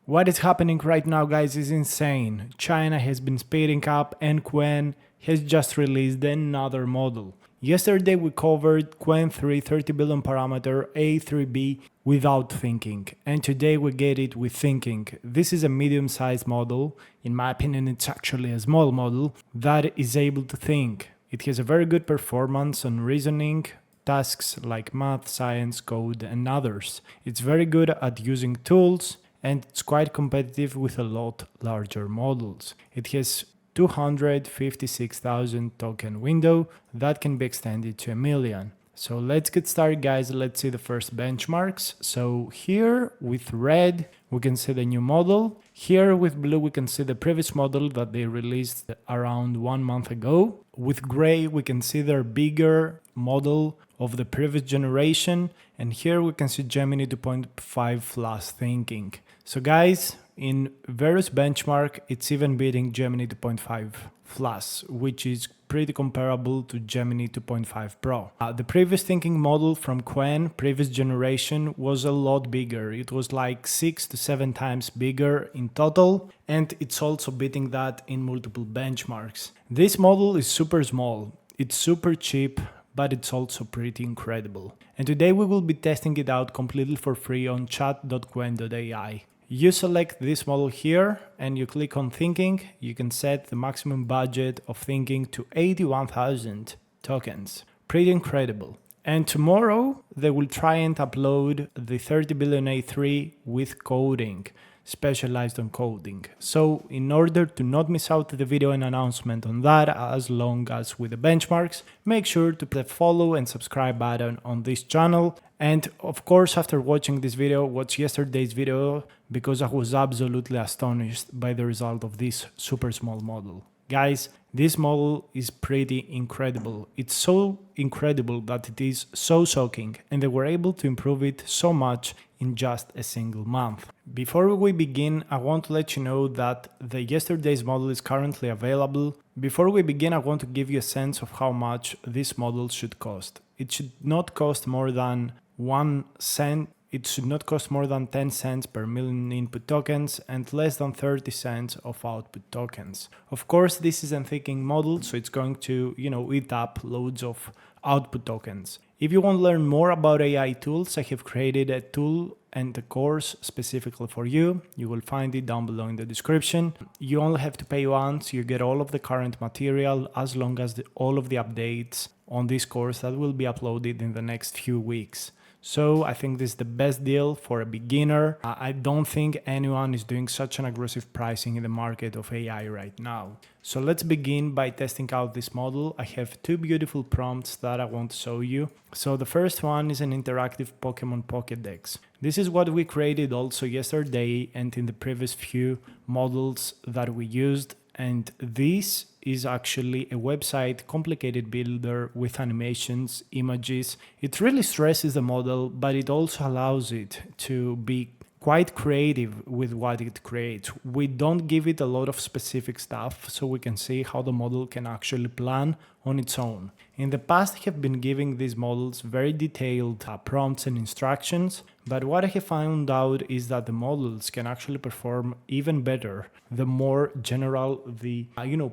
What is happening right now, guys, is insane. China has been speeding up and Qwen has just released another model. Yesterday we covered Qwen 3 30 billion parameter A3B without thinking, and today we get it with thinking. This is a medium-sized model. In my opinion, it's actually a small model that is able to think. It has a very good performance on reasoning, tasks like math, science, code, and others. It's very good at using tools, and it's quite competitive with a lot larger models. It has 256,000 token window that can be extended to 1,000,000. So let's get started, guys. Let's see the first benchmarks. So here with red, we can see the new model. Here with blue, we can see the previous model that they released around 1 month ago. With gray, we can see their bigger model of the previous generation. And here we can see Gemini 2.5 Flash thinking. So guys, in various benchmark, it's even beating Gemini 2.5 Flash, which is pretty comparable to Gemini 2.5 Pro. The previous thinking model from Qwen, previous generation, was a lot bigger. It was like 6 to 7 times bigger in total, and it's also beating that in multiple benchmarks. This model is super small, it's super cheap, but it's also pretty incredible. And today we will be testing it out completely for free on chat.qwen.ai. You select this model here and you click on thinking. You can set the maximum budget of thinking to 81,000 tokens. Pretty incredible. And tomorrow they will try and upload the 30B-A3 with coding, specialized on coding. So in order to not miss out the video and announcement on that, as long as with the benchmarks, make sure to press follow and subscribe button on this channel. And of course, after watching this video, watch yesterday's video, because I was absolutely astonished by the result of this super small model. Guys, this model is pretty incredible. It's so incredible that it is so shocking, and they were able to improve it so much in just a single month. Before we begin, I want to let you know that the yesterday's model is currently available. Before we begin, I want to give you a sense of how much this model should cost. It should not cost more than 1 cent. It should not cost more than 10 cents per million input tokens and less than 30 cents of output tokens. Of course, this is a thinking model, so it's going to, eat up loads of output tokens. If you want to learn more about AI tools, I have created a tool and a course specifically for you. You will find it down below in the description. You only have to pay once. You get all of the current material as long as all of the updates on this course that will be uploaded in the next few weeks. So I think this is the best deal for a beginner. I don't think anyone is doing such an aggressive pricing in the market of AI right now. So let's begin by testing out this model. I have 2 beautiful prompts that I want to show you. So the first one is an interactive Pokemon Pokedex. This is what we created also yesterday and in the previous few models that we used. And this is actually a website complicated builder with animations, images. It really stresses the model, but it also allows it to be quite creative with what it creates. We don't give it a lot of specific stuff, so we can see how the model can actually plan on its own. In the past, I have been giving these models very detailed prompts and instructions, but what I have found out is that the models can actually perform even better the more general the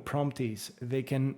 prompt is. They can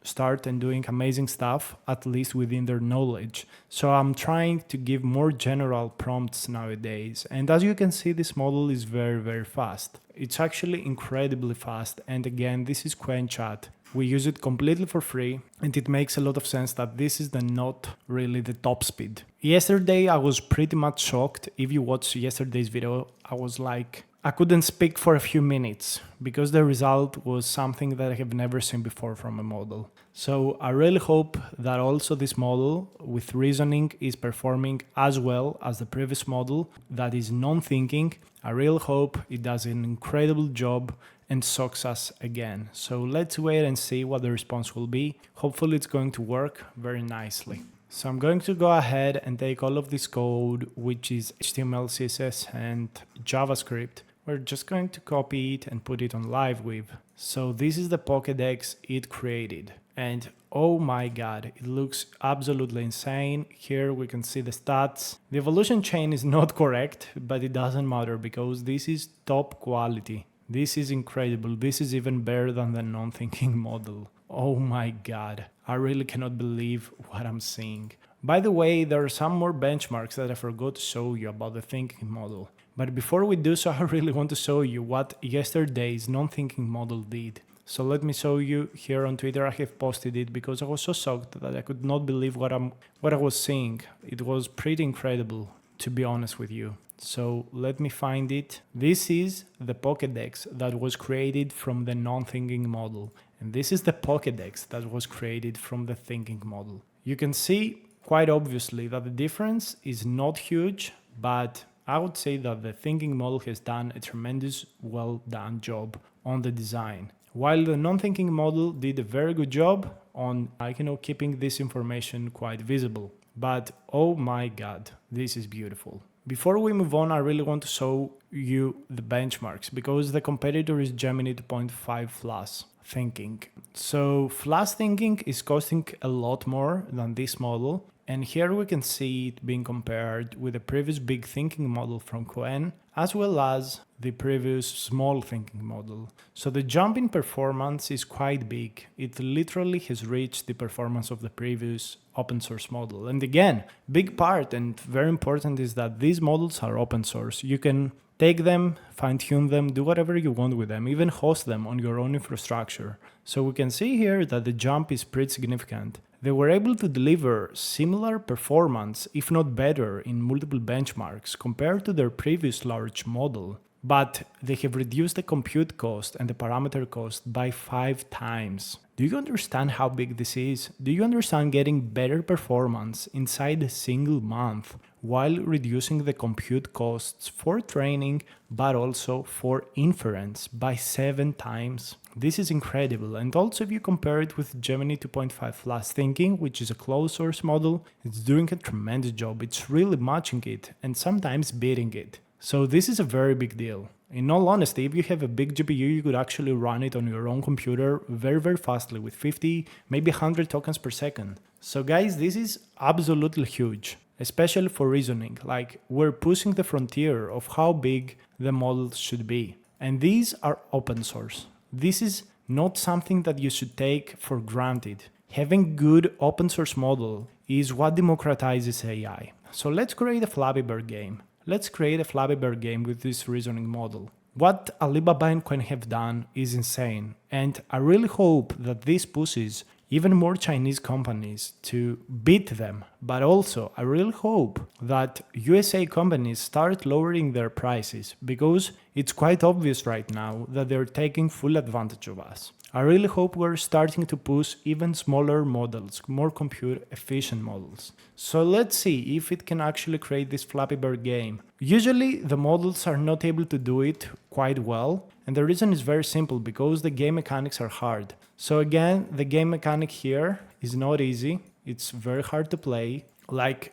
start and doing amazing stuff, at least within their knowledge. So I'm trying to give more general prompts nowadays, and as you can see, this model is very fast. It's actually incredibly fast, and again, this is Qwen chat. We use it completely for free, and it makes a lot of sense that this is not really the top speed. Yesterday, I was pretty much shocked. If you watched yesterday's video, I was like, I couldn't speak for a few minutes because the result was something that I have never seen before from a model. So I really hope that also this model with reasoning is performing as well as the previous model that is non-thinking. I really hope it does an incredible job and shocks us again. So let's wait and see what the response will be. Hopefully it's going to work very nicely. So I'm going to go ahead and take all of this code, which is HTML, CSS, and JavaScript. We're just going to copy it and put it on LiveWeave. So this is the Pokedex it created. And Oh my god, it looks absolutely insane. Here we can see the stats. The evolution chain is not correct, but it doesn't matter because this is top quality. This is incredible. This is even better than the non-thinking model. Oh my god, I really cannot believe what I'm seeing. By the way, there are some more benchmarks that I forgot to show you about the thinking model. But before we do so, I really want to show you what yesterday's non-thinking model did. So let me show you here on Twitter. I have posted it because I was so shocked that I could not believe what I was seeing. It was pretty incredible, to be honest with you. So let me find it. This is the Pokedex that was created from the non-thinking model. And this is the Pokedex that was created from the thinking model. You can see quite obviously that the difference is not huge, but I would say that the thinking model has done a tremendous well done job on the design. While the non-thinking model did a very good job on keeping this information quite visible. But oh my god, this is beautiful. Before we move on, I really want to show you the benchmarks because the competitor is Gemini 2.5 Flash Thinking. So Flash Thinking is costing a lot more than this model. And here we can see it being compared with the previous big thinking model from Qwen, as well as the previous small thinking model. So the jump in performance is quite big. It literally has reached the performance of the previous open source model. And again, big part and very important is that these models are open source. You can take them, fine-tune them, do whatever you want with them, even host them on your own infrastructure. So we can see here that the jump is pretty significant. They were able to deliver similar performance, if not better, in multiple benchmarks compared to their previous large model, but they have reduced the compute cost and the parameter cost by 5 times. Do you understand how big this is? Do you understand getting better performance inside a single month while reducing the compute costs for training, but also for inference by 7 times? This is incredible. And also if you compare it with Gemini 2.5 Flash Thinking, which is a closed source model, it's doing a tremendous job. It's really matching it and sometimes beating it. So this is a very big deal. In all honesty, if you have a big GPU, you could actually run it on your own computer very, very fastly with 50, maybe 100 tokens per second. So guys, this is absolutely huge, especially for reasoning. Like, we're pushing the frontier of how big the models should be. And these are open source. This is not something that you should take for granted. Having good open source model is what democratizes AI. So let's create a Flappy Bird game. Let's create a Flappy Bird game with this reasoning model. What Alibaba and Qwen have done is insane, and I really hope that this pushes even more Chinese companies to beat them. But also, I really hope that USA companies start lowering their prices, because it's quite obvious right now that they're taking full advantage of us. I really hope we're starting to push even smaller models, more compute efficient models. So let's see if it can actually create this Flappy Bird game. Usually the models are not able to do it quite well, and the reason is very simple, because the game mechanics are hard. So again, the game mechanic here is not easy. It's very hard to play.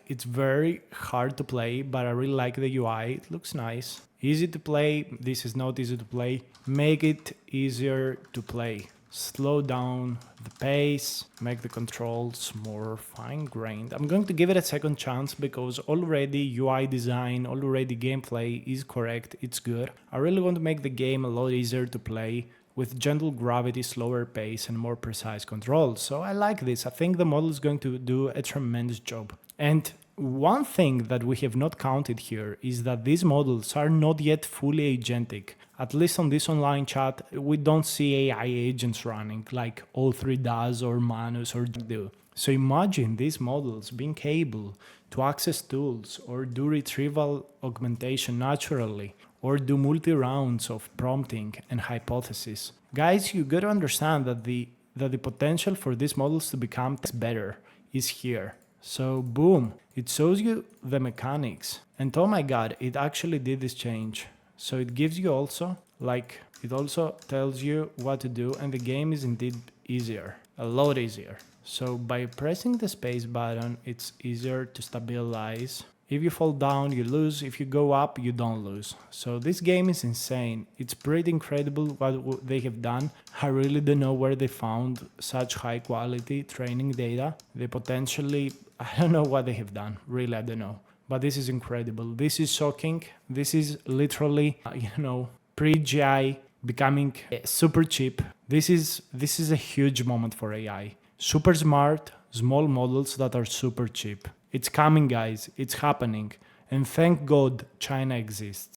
It's very hard to play, but I really like the UI. It looks nice. Easy to play. This is not easy to play. Make it easier to play. Slow down the pace, make the controls more fine-grained. I'm going to give it a second chance because already UI design, already gameplay is correct, it's good. I really want to make the game a lot easier to play with gentle gravity, slower pace, and more precise controls. So I like this. I think the model is going to do a tremendous job. And one thing that we have not counted here is that these models are not yet fully agentic. At least on this online chat, we don't see AI agents running like O3 does or Manus or do. So imagine these models being able to access tools or do retrieval augmentation naturally, or do multi-rounds of prompting and hypothesis. Guys, you gotta understand that the potential for these models to become better is here. So boom, it shows you the mechanics. And oh my god, it actually did this change. So it gives you also, it also tells you what to do, and the game is indeed easier, a lot easier. So by pressing the space button, it's easier to stabilize. If you fall down, you lose. If you go up, you don't lose. So this game is insane. It's pretty incredible what they have done. I really don't know where they found such high quality training data. They potentially, I don't know what they have done. Really, I don't know. But this is incredible. This is shocking. This is literally, pre-GI becoming super cheap. This is a huge moment for AI. Super smart, small models that are super cheap. It's coming, guys. It's happening. And thank God China exists.